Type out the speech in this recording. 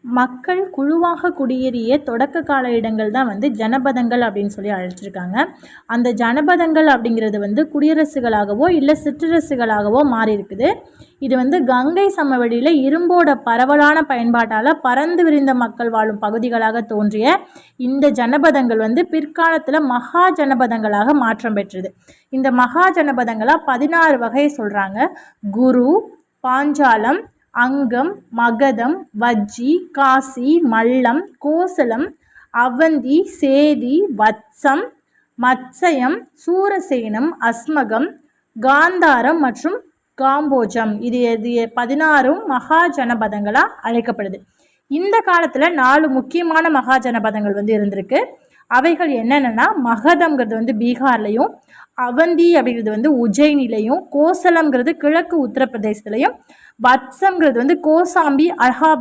மக்கள் குழுவாக குடியேறிய தொடக்க கால இடங்கள் தான் ஜனபதங்கள் அப்படின்னு சொல்லி அழைச்சிருக்காங்க. அந்த ஜனபதங்கள் அப்படிங்கிறது குடியரசுகளாகவோ இல்லை சிற்றரசுகளாகவோ மாறி இருக்குது. இது கங்கை சமவெளியில் இரும்போட பரவலான பயன்பாட்டால் பறந்து விரிந்த மக்கள் வாழும் பகுதிகளாக தோன்றிய இந்த ஜனபதங்கள் பிற்காலத்தில் மகா ஜனபதங்களாக மாற்றம் பெற்றது. இந்த மகா ஜனபதங்களாக 16 வகையை சொல்கிறாங்க. குரு, பாஞ்சாலம், அங்கம், மகதம், வஜ்ஜி, காசி, மல்லம், கோசலம், அவந்தி, சேதி, வத்சம், மத்சயம், சூரசேனம், அஸ்மகம், காந்தாரம் மற்றும் காம்போஜம். இது 16 மகா ஜனபதங்களாக அழைக்கப்படுது. இந்த காலத்தில் 4 முக்கியமான மகா ஜனபதங்கள் இருந்திருக்கு. அவைகள் என்னென்னா, மகதம்ங்கிறது பீகார்லையும், அவந்தி அப்படிங்கிறது உஜ்ஜைனிலையும், கோசலம்ங்கிறது கிழக்கு உத்தரப்பிரதேசத்துலையும், வத்சம்ங்கிறது கோசாம்பி, அலகாபாத்